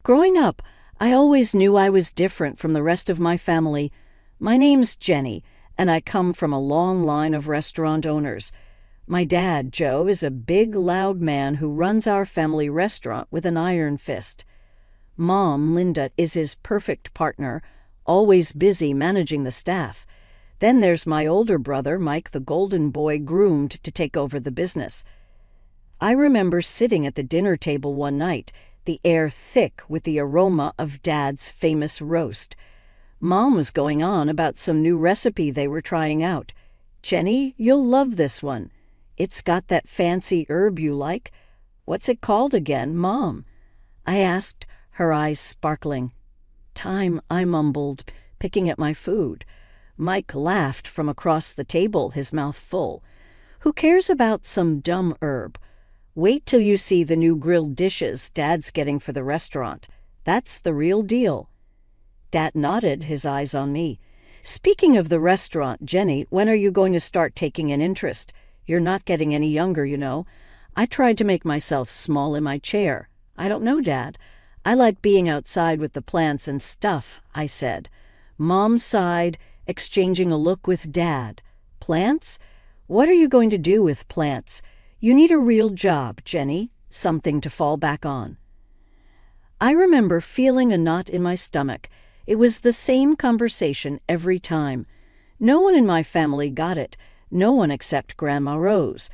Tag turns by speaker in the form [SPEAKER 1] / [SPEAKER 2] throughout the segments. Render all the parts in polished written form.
[SPEAKER 1] Growing up, I always knew I was different from the rest of my family. My name's Jenny, and I come from a long line of restaurant owners. My dad, Joe, is a big, loud man who runs our family restaurant with an iron fist. Mom, Linda, is his perfect partner, always busy managing the staff. Then there's my older brother, Mike, the golden boy groomed to take over the business. I remember sitting at the dinner table one night, the air thick with the aroma of Dad's famous roast. Mom was going on about some new recipe they were trying out. "Jenny, you'll love this one. It's got that fancy herb you like. What's it called again, Mom?" I asked, her eyes sparkling. "Thyme," I mumbled, picking at my food. Mike laughed from across the table, his mouth full. "Who cares about some dumb herb? Wait till you see the new grilled dishes Dad's getting for the restaurant. That's the real deal." Dad nodded, his eyes on me. "Speaking of the restaurant, Jenny, when are you going to start taking an interest? You're not getting any younger, you know." I tried to make myself small in my chair. "I don't know, Dad. I like being outside with the plants and stuff," I said. Mom sighed, exchanging a look with Dad. "Plants? What are you going to do with plants? You need a real job, Jenny, something to fall back on." I remember feeling a knot in my stomach. It was the same conversation every time. No one in my family got it, no one except Grandma Rose.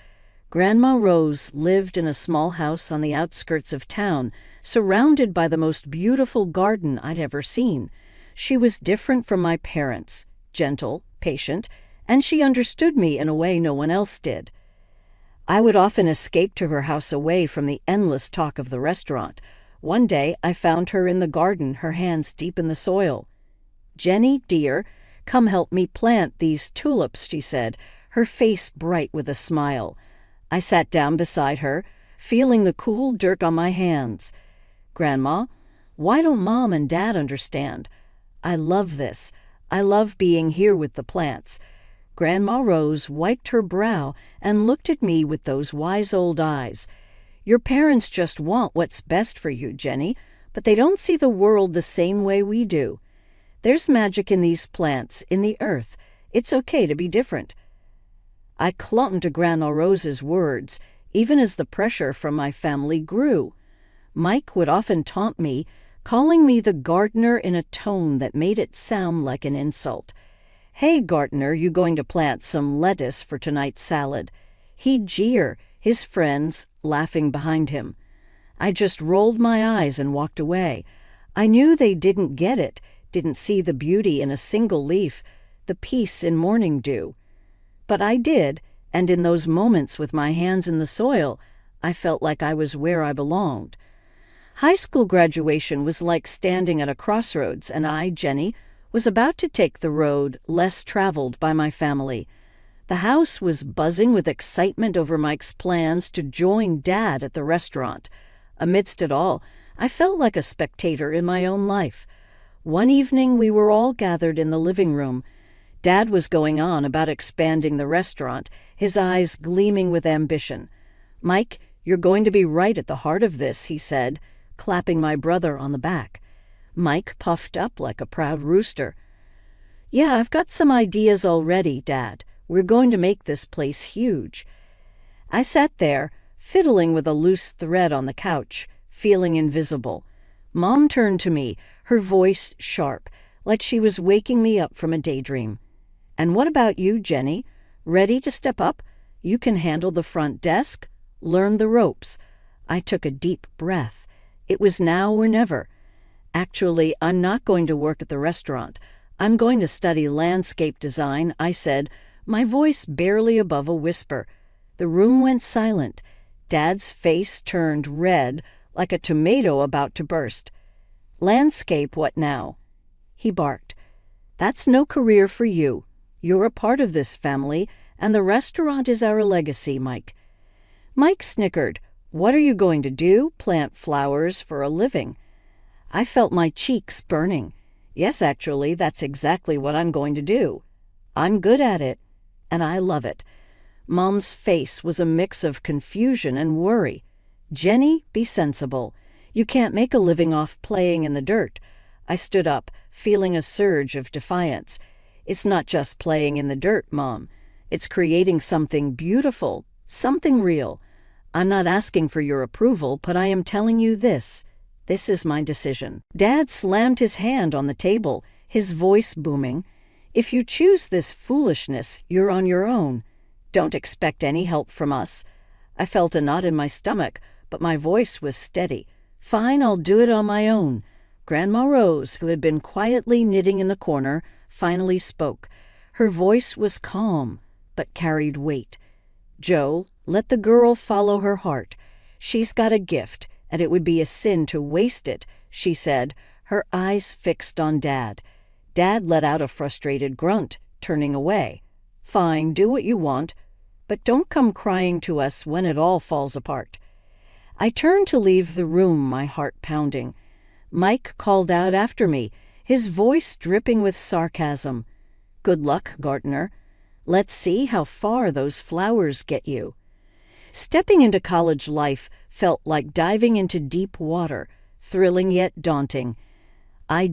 [SPEAKER 1] Grandma Rose lived in a small house on the outskirts of town, surrounded by the most beautiful garden I'd ever seen. She was different from my parents, gentle, patient, and she understood me in a way no one else did. I would often escape to her house away from the endless talk of the restaurant. One day I found her in the garden, her hands deep in the soil. "Jenny, dear, come help me plant these tulips," she said, her face bright with a smile. I sat down beside her, feeling the cool dirt on my hands. "Grandma, why don't Mom and Dad understand? I love this. I love being here with the plants." Grandma Rose wiped her brow and looked at me with those wise old eyes. "Your parents just want what's best for you, Jenny, but they don't see the world the same way we do. There's magic in these plants, in the earth. It's okay to be different." I clung to Grandma Rose's words, even as the pressure from my family grew. Mike would often taunt me, calling me the gardener in a tone that made it sound like an insult. "Hey, gardener, you going to plant some lettuce for tonight's salad?" He'd jeer, his friends laughing behind him. I just rolled my eyes and walked away. I knew they didn't get it, didn't see the beauty in a single leaf, the peace in morning dew. But I did, and in those moments with my hands in the soil, I felt like I was where I belonged. High school graduation was like standing at a crossroads, and I, Jenny, was about to take the road less traveled by my family. The house was buzzing with excitement over Mike's plans to join Dad at the restaurant. Amidst it all, I felt like a spectator in my own life. One evening we were all gathered in the living room. Dad was going on about expanding the restaurant, his eyes gleaming with ambition. "Mike, you're going to be right at the heart of this," he said, clapping my brother on the back. Mike puffed up like a proud rooster. "Yeah, I've got some ideas already, Dad. We're going to make this place huge." I sat there, fiddling with a loose thread on the couch, feeling invisible. Mom turned to me, her voice sharp, like she was waking me up from a daydream. "And what about you, Jenny? Ready to step up? You can handle the front desk? Learn the ropes." I took a deep breath. It was now or never. "Actually, I'm not going to work at the restaurant. I'm going to study landscape design," I said, my voice barely above a whisper. The room went silent. Dad's face turned red, like a tomato about to burst. "Landscape, what now?" He barked. "That's no career for you. You're a part of this family, and the restaurant is our legacy, Mike." Mike snickered. "What are you going to do? Plant flowers for a living?" I felt my cheeks burning. "Yes, actually, that's exactly what I'm going to do. I'm good at it, and I love it." Mom's face was a mix of confusion and worry. "Jenny, be sensible. You can't make a living off playing in the dirt." I stood up, feeling a surge of defiance. "It's not just playing in the dirt, Mom. It's creating something beautiful, something real. I'm not asking for your approval, but I am telling you this. This is my decision." Dad slammed his hand on the table, his voice booming. "If you choose this foolishness, you're on your own. Don't expect any help from us." I felt a knot in my stomach, but my voice was steady. "Fine, I'll do it on my own." Grandma Rose, who had been quietly knitting in the corner, finally spoke. Her voice was calm, but carried weight. "Joe, let the girl follow her heart. She's got a gift, and it would be a sin to waste it," she said, her eyes fixed on Dad. Dad let out a frustrated grunt, turning away. "Fine, do what you want, but don't come crying to us when it all falls apart." I turned to leave the room, my heart pounding. Mike called out after me, his voice dripping with sarcasm. "Good luck, Gardener. Let's see how far those flowers get you." Stepping into college life felt like diving into deep water, thrilling yet daunting.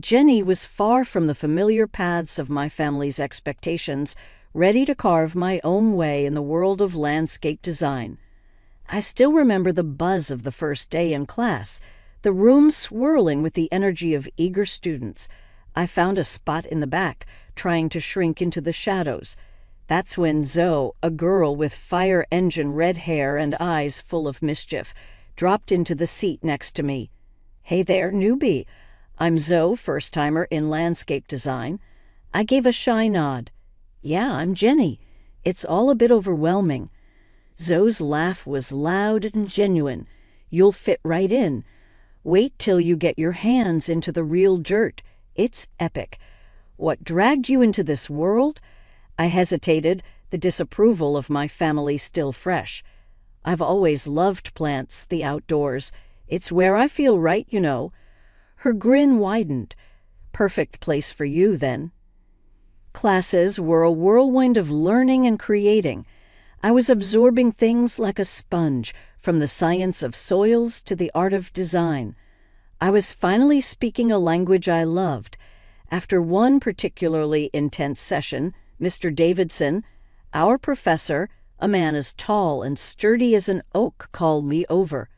[SPEAKER 1] Jenny, was far from the familiar paths of my family's expectations, ready to carve my own way in the world of landscape design. I still remember the buzz of the first day in class, the room swirling with the energy of eager students. I found a spot in the back, trying to shrink into the shadows. That's when Zoe, a girl with fire engine red hair and eyes full of mischief, dropped into the seat next to me. "Hey there, newbie. I'm Zoe, first-timer in landscape design." I gave a shy nod. "Yeah, I'm Jenny. It's all a bit overwhelming." Zoe's laugh was loud and genuine. "You'll fit right in. Wait till you get your hands into the real dirt. It's epic. What dragged you into this world?" I hesitated, the disapproval of my family still fresh. "I've always loved plants, the outdoors. It's where I feel right, you know." Her grin widened. "Perfect place for you, then." Classes were a whirlwind of learning and creating. I was absorbing things like a sponge, from the science of soils to the art of design. I was finally speaking a language I loved. After one particularly intense session, Mr. Davidson, our professor, a man as tall and sturdy as an oak, called me over.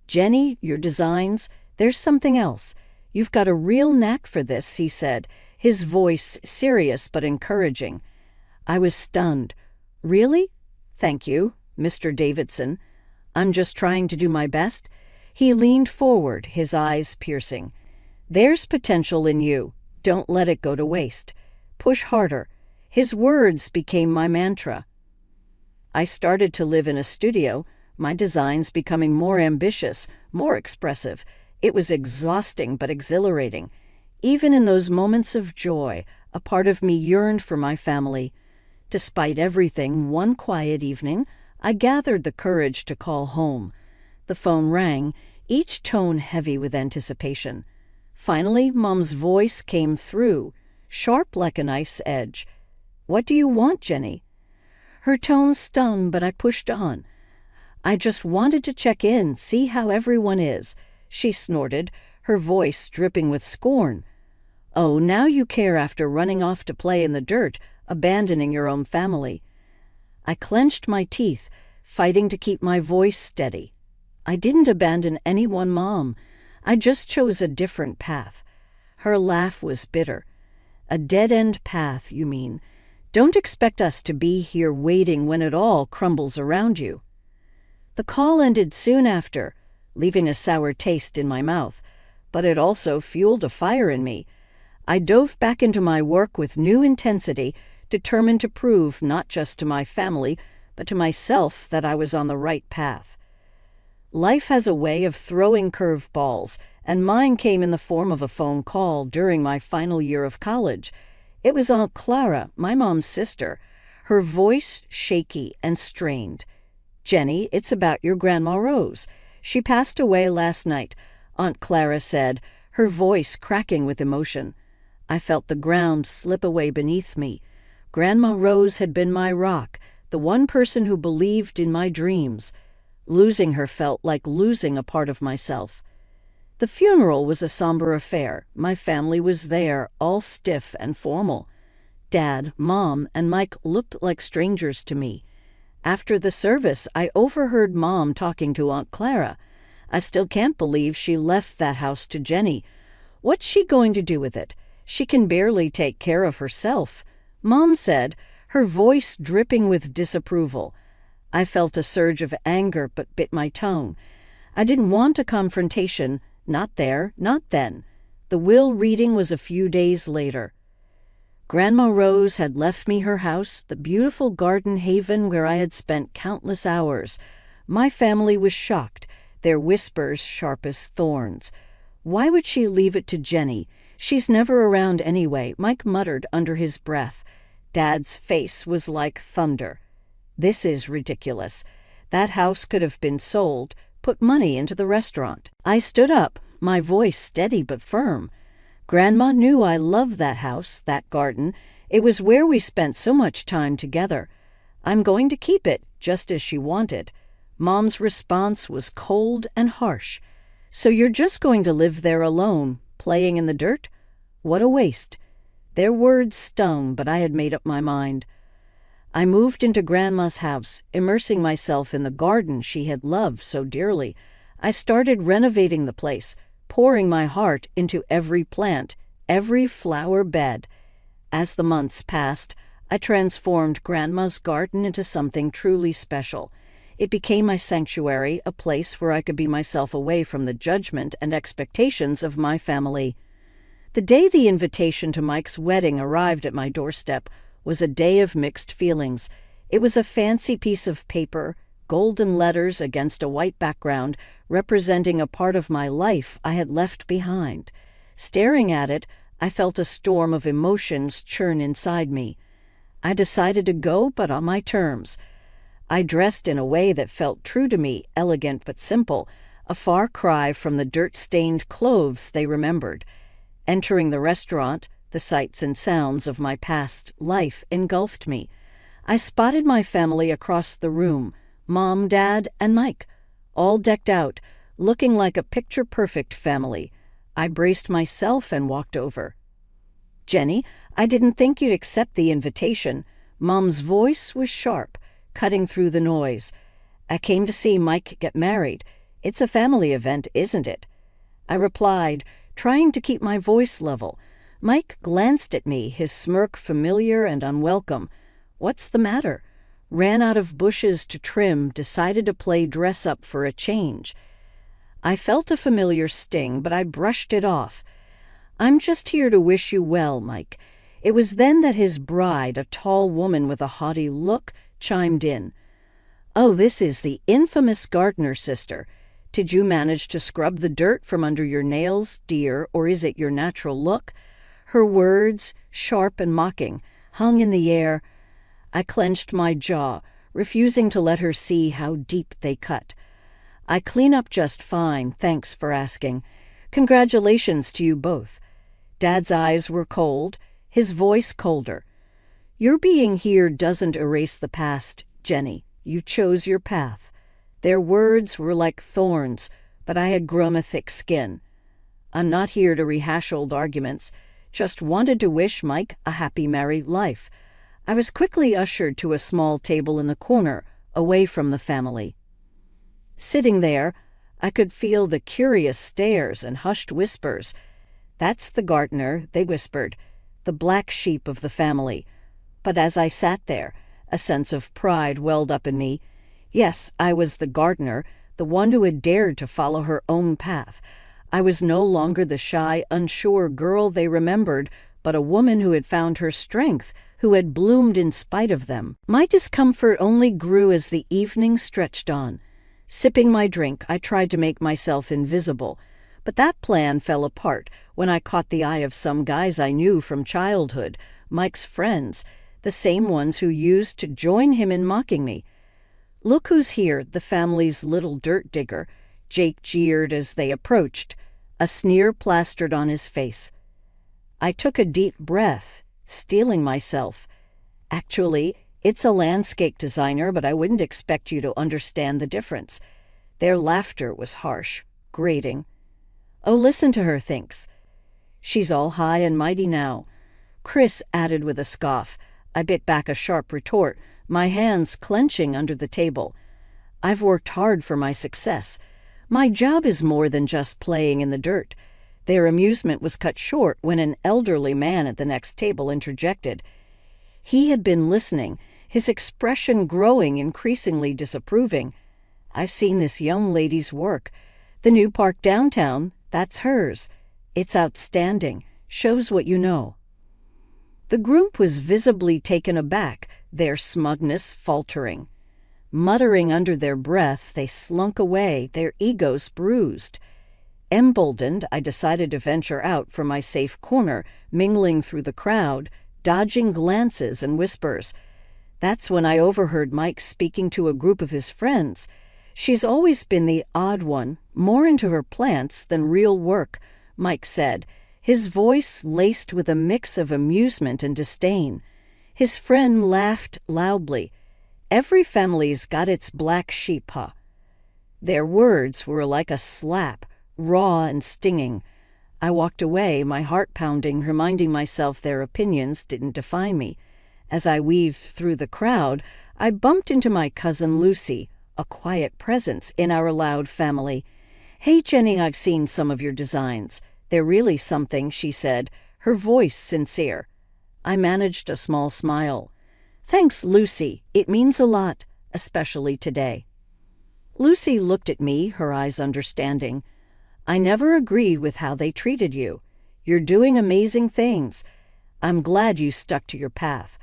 [SPEAKER 1] "Jenny, your designs, there's something else. You've got a real knack for this," he said, his voice serious but encouraging. I was stunned. "Really? Thank you, Mr. Davidson. I'm just trying to do my best." He leaned forward, his eyes piercing. "There's potential in you. Don't let it go to waste. Push harder." His words became my mantra. I started to live in a studio, my designs becoming more ambitious, more expressive. It was exhausting but exhilarating. Even in those moments of joy, a part of me yearned for my family. Despite everything, one quiet evening, I gathered the courage to call home. The phone rang, each tone heavy with anticipation. Finally, Mom's voice came through, sharp like a knife's edge. "What do you want, Jenny?" Her tone stung, but I pushed on. "I just wanted to check in, see how everyone is," she snorted, her voice dripping with scorn. "Oh, now you care after running off to play in the dirt, abandoning your own family." I clenched my teeth, fighting to keep my voice steady. "I didn't abandon anyone, Mom. I just chose a different path." Her laugh was bitter. "A dead-end path, you mean. Don't expect us to be here waiting when it all crumbles around you." The call ended soon after, leaving a sour taste in my mouth, but it also fueled a fire in me. I dove back into my work with new intensity, determined to prove not just to my family, but to myself that I was on the right path. Life has a way of throwing curveballs, and mine came in the form of a phone call during my final year of college. It was Aunt Clara, my mom's sister, her voice shaky and strained. "Jenny, it's about your Grandma Rose. She passed away last night," Aunt Clara said, her voice cracking with emotion. I felt the ground slip away beneath me. Grandma Rose had been my rock, the one person who believed in my dreams. Losing her felt like losing a part of myself. The funeral was a somber affair. My family was there, all stiff and formal. Dad, Mom, and Mike looked like strangers to me. After the service, I overheard Mom talking to Aunt Clara. I still can't believe she left that house to Jenny. What's she going to do with it? She can barely take care of herself, Mom said, her voice dripping with disapproval. I felt a surge of anger but bit my tongue. I didn't want a confrontation. Not there, not then. The will reading was a few days later. Grandma Rose had left me her house, the beautiful garden haven where I had spent countless hours. My family was shocked, their whispers sharp as thorns. Why would she leave it to Jenny? She's never around anyway, Mike muttered under his breath. Dad's face was like thunder. This is ridiculous. That house could have been sold. Put money into the restaurant. I stood up, my voice steady but firm. Grandma knew I loved that house, that garden. It was where we spent so much time together. I'm going to keep it, just as she wanted. Mom's response was cold and harsh. So you're just going to live there alone, playing in the dirt? What a waste. Their words stung, but I had made up my mind. I moved into Grandma's house, immersing myself in the garden she had loved so dearly. I started renovating the place, pouring my heart into every plant, every flower bed. As the months passed, I transformed Grandma's garden into something truly special. It became my sanctuary, a place where I could be myself away from the judgment and expectations of my family. The day the invitation to Mike's wedding arrived at my doorstep was a day of mixed feelings. It was a fancy piece of paper, golden letters against a white background, representing a part of my life I had left behind. Staring at it, I felt a storm of emotions churn inside me. I decided to go, but on my terms. I dressed in a way that felt true to me, elegant but simple, a far cry from the dirt-stained clothes they remembered. Entering the restaurant, the sights and sounds of my past life engulfed me. I spotted my family across the room, Mom, Dad, and Mike, all decked out, looking like a picture-perfect family. I braced myself and walked over. "Jenny, I didn't think you'd accept the invitation." Mom's voice was sharp, cutting through the noise. "I came to see Mike get married. It's a family event, isn't it?" I replied, trying to keep my voice level. Mike glanced at me, his smirk familiar and unwelcome. "What's the matter?" Ran out of bushes to trim, decided to play dress-up for a change. I felt a familiar sting, but I brushed it off. "I'm just here to wish you well, Mike." It was then that his bride, a tall woman with a haughty look, chimed in. "Oh, this is the infamous gardener sister. Did you manage to scrub the dirt from under your nails, dear, or is it your natural look?" Her words, sharp and mocking, hung in the air. I clenched my jaw, refusing to let her see how deep they cut. "I clean up just fine, thanks for asking. Congratulations to you both." Dad's eyes were cold, his voice colder. "Your being here doesn't erase the past, Jenny. You chose your path." Their words were like thorns, but I had grown a thick skin. "I'm not here to rehash old arguments. Just wanted to wish Mike a happy married life." I was quickly ushered to a small table in the corner, away from the family. Sitting there, I could feel the curious stares and hushed whispers. "That's the gardener," they whispered, "the black sheep of the family." But as I sat there, a sense of pride welled up in me. Yes, I was the gardener, the one who had dared to follow her own path. I was no longer the shy, unsure girl they remembered, but a woman who had found her strength, who had bloomed in spite of them. My discomfort only grew as the evening stretched on. Sipping my drink, I tried to make myself invisible, but that plan fell apart when I caught the eye of some guys I knew from childhood, Mike's friends, the same ones who used to join him in mocking me. "Look who's here, the family's little dirt digger," Jake jeered as they approached, a sneer plastered on his face. I took a deep breath, steeling myself. "Actually, it's a landscape designer, but I wouldn't expect you to understand the difference." Their laughter was harsh, grating. Oh, listen to her, thinks. She's all high and mighty now. Chris added with a scoff. I bit back a sharp retort, my hands clenching under the table. I've worked hard for my success. My job is more than just playing in the dirt. Their amusement was cut short when an elderly man at the next table interjected. He had been listening, his expression growing increasingly disapproving. I've seen this young lady's work. The new park downtown, that's hers. It's outstanding. Shows what you know. The group was visibly taken aback, their smugness faltering. Muttering under their breath, they slunk away, their egos bruised. Emboldened, I decided to venture out from my safe corner, mingling through the crowd, dodging glances and whispers. That's when I overheard Mike speaking to a group of his friends. She's always been the odd one, more into her plants than real work, Mike said, his voice laced with a mix of amusement and disdain. His friend laughed loudly. Every family's got its black sheep, huh? Their words were like a slap, raw and stinging. I walked away, my heart pounding, reminding myself their opinions didn't define me. As I weaved through the crowd, I bumped into my cousin Lucy, a quiet presence in our loud family. Hey, Jenny, I've seen some of your designs. They're really something, she said, her voice sincere. I managed a small smile. Thanks, Lucy. It means a lot, especially today. Lucy looked at me, her eyes understanding. I never agreed with how they treated you. You're doing amazing things. I'm glad you stuck to your path.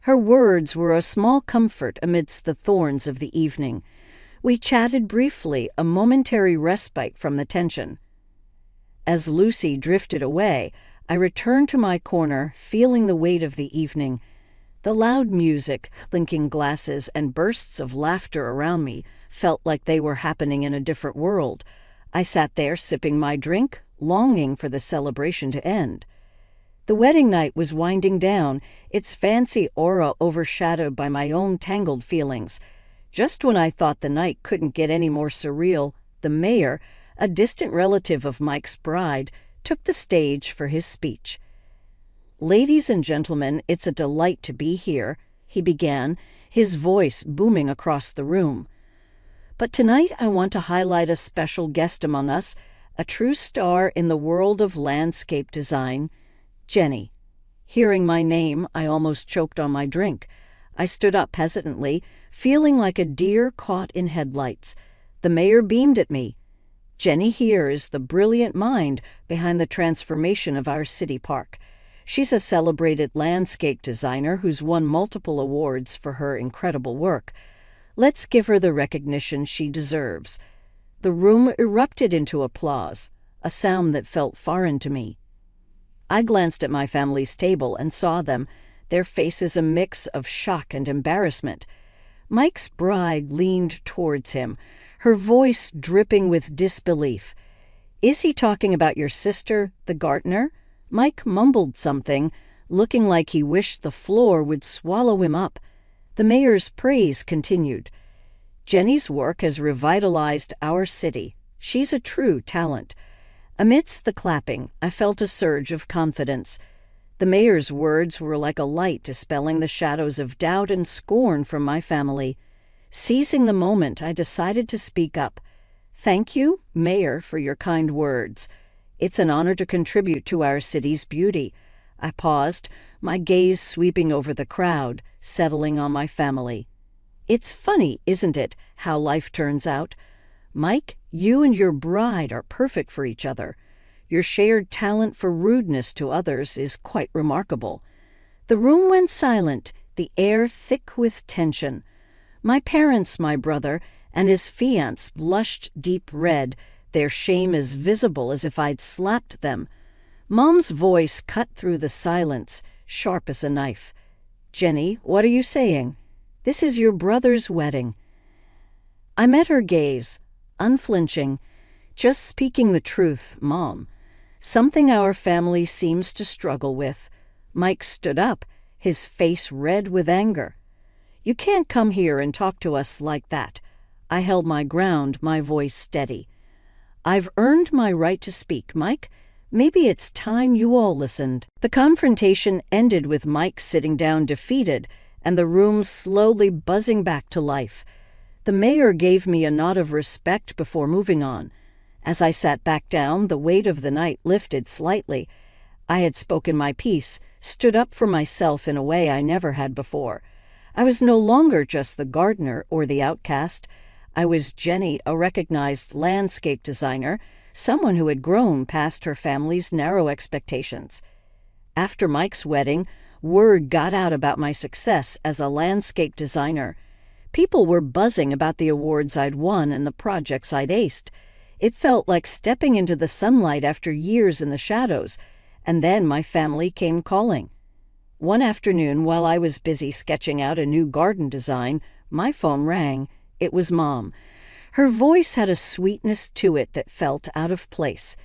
[SPEAKER 1] Her words were a small comfort amidst the thorns of the evening. We chatted briefly, a momentary respite from the tension. As Lucy drifted away, I returned to my corner, feeling the weight of the evening. The loud music, clinking glasses, and bursts of laughter around me felt like they were happening in a different world. I sat there sipping my drink, longing for the celebration to end. The wedding night was winding down, its fancy aura overshadowed by my own tangled feelings. Just when I thought the night couldn't get any more surreal, the mayor, a distant relative of Mike's bride, took the stage for his speech. Ladies and gentlemen, it's a delight to be here, he began, his voice booming across the room. But tonight I want to highlight a special guest among us, a true star in the world of landscape design, Jenny. Hearing my name, I almost choked on my drink. I stood up hesitantly, feeling like a deer caught in headlights. The mayor beamed at me. Jenny here is the brilliant mind behind the transformation of our city park. She's a celebrated landscape designer who's won multiple awards for her incredible work. Let's give her the recognition she deserves. The room erupted into applause, a sound that felt foreign to me. I glanced at my family's table and saw them, their faces a mix of shock and embarrassment. Mike's bride leaned towards him, her voice dripping with disbelief. Is he talking about your sister, the gardener? Mike mumbled something, looking like he wished the floor would swallow him up. The mayor's praise continued. Jenny's work has revitalized our city. She's a true talent. Amidst the clapping, I felt a surge of confidence. The mayor's words were like a light dispelling the shadows of doubt and scorn from my family. Seizing the moment, I decided to speak up. Thank you, Mayor, for your kind words. It's an honor to contribute to our city's beauty. I paused, my gaze sweeping over the crowd, settling on my family. It's funny, isn't it, how life turns out? Mike, you and your bride are perfect for each other. Your shared talent for rudeness to others is quite remarkable. The room went silent, the air thick with tension. My parents, my brother, and his fiancé blushed deep red, their shame as visible as if I'd slapped them. Mom's voice cut through the silence, sharp as a knife. Jenny, what are you saying? This is your brother's wedding. I met her gaze, unflinching, just speaking the truth, Mom. Something our family seems to struggle with. Mike stood up, his face red with anger. You can't come here and talk to us like that. I held my ground, my voice steady. "I've earned my right to speak, Mike. Maybe it's time you all listened." The confrontation ended with Mike sitting down defeated and the room slowly buzzing back to life. The mayor gave me a nod of respect before moving on. As I sat back down, the weight of the night lifted slightly. I had spoken my piece, stood up for myself in a way I never had before. I was no longer just the gardener or the outcast. I was Jenny, a recognized landscape designer, someone who had grown past her family's narrow expectations. After Mike's wedding, word got out about my success as a landscape designer. People were buzzing about the awards I'd won and the projects I'd aced. It felt like stepping into the sunlight after years in the shadows, and then my family came calling. One afternoon, while I was busy sketching out a new garden design, my phone rang. It was Mom. Her voice had a sweetness to it that felt out of place.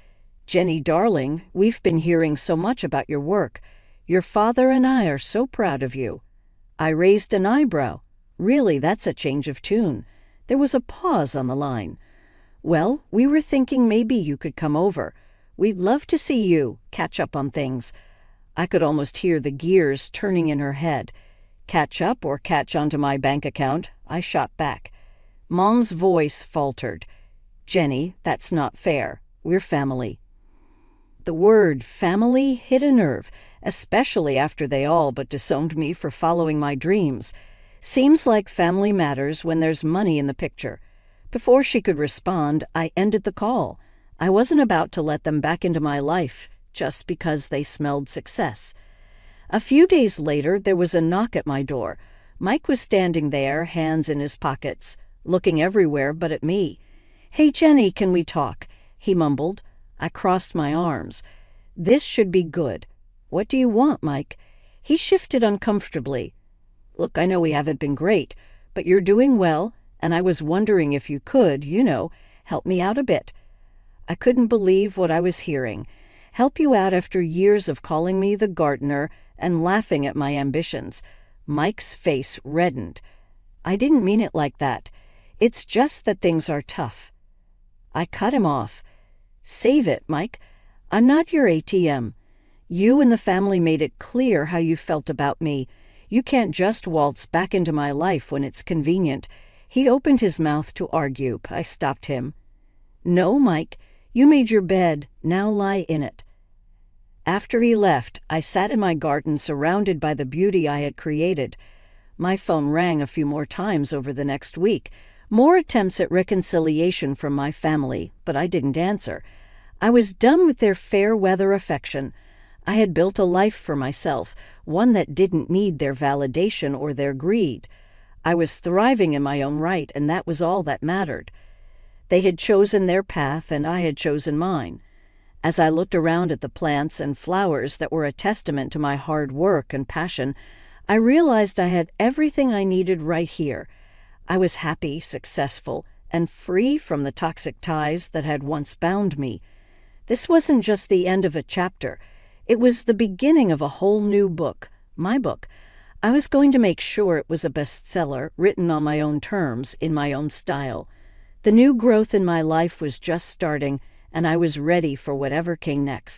[SPEAKER 1] "Jenny, darling, we've been hearing so much about your work. Your father and I are so proud of you." I raised an eyebrow. "Really, that's a change of tune." There was a pause on the line. "Well, we were thinking maybe you could come over. We'd love to see you, catch up on things." I could almost hear the gears turning in her head. "Catch up or catch onto my bank account?" I shot back. Mom's voice faltered. "Jenny, that's not fair. We're family." The word family hit a nerve, especially after they all but disowned me for following my dreams. Seems like family matters when there's money in the picture. Before she could respond, I ended the call. I wasn't about to let them back into my life just because they smelled success. A few days later, there was a knock at my door. Mike was standing there, hands in his pockets, looking everywhere but at me. "Hey, Jenny, can we talk?" he mumbled. I crossed my arms. This should be good. "What do you want, Mike?" He shifted uncomfortably. "Look, I know we haven't been great, but you're doing well, and I was wondering if you could, help me out a bit." I couldn't believe what I was hearing. Help you out after years of calling me the gardener and laughing at my ambitions. Mike's face reddened. "I didn't mean it like that. It's just that things are tough." I cut him off. "Save it, Mike. I'm not your ATM. You and the family made it clear how you felt about me. You can't just waltz back into my life when it's convenient." He opened his mouth to argue, but I stopped him. "No, Mike. You made your bed. Now lie in it." After he left, I sat in my garden surrounded by the beauty I had created. My phone rang a few more times over the next week. More attempts at reconciliation from my family, but I didn't answer. I was done with their fair-weather affection. I had built a life for myself, one that didn't need their validation or their greed. I was thriving in my own right, and that was all that mattered. They had chosen their path, and I had chosen mine. As I looked around at the plants and flowers that were a testament to my hard work and passion, I realized I had everything I needed right here. I was happy, successful, and free from the toxic ties that had once bound me. This wasn't just the end of a chapter. It was the beginning of a whole new book, my book. I was going to make sure it was a bestseller, written on my own terms, in my own style. The new growth in my life was just starting, and I was ready for whatever came next.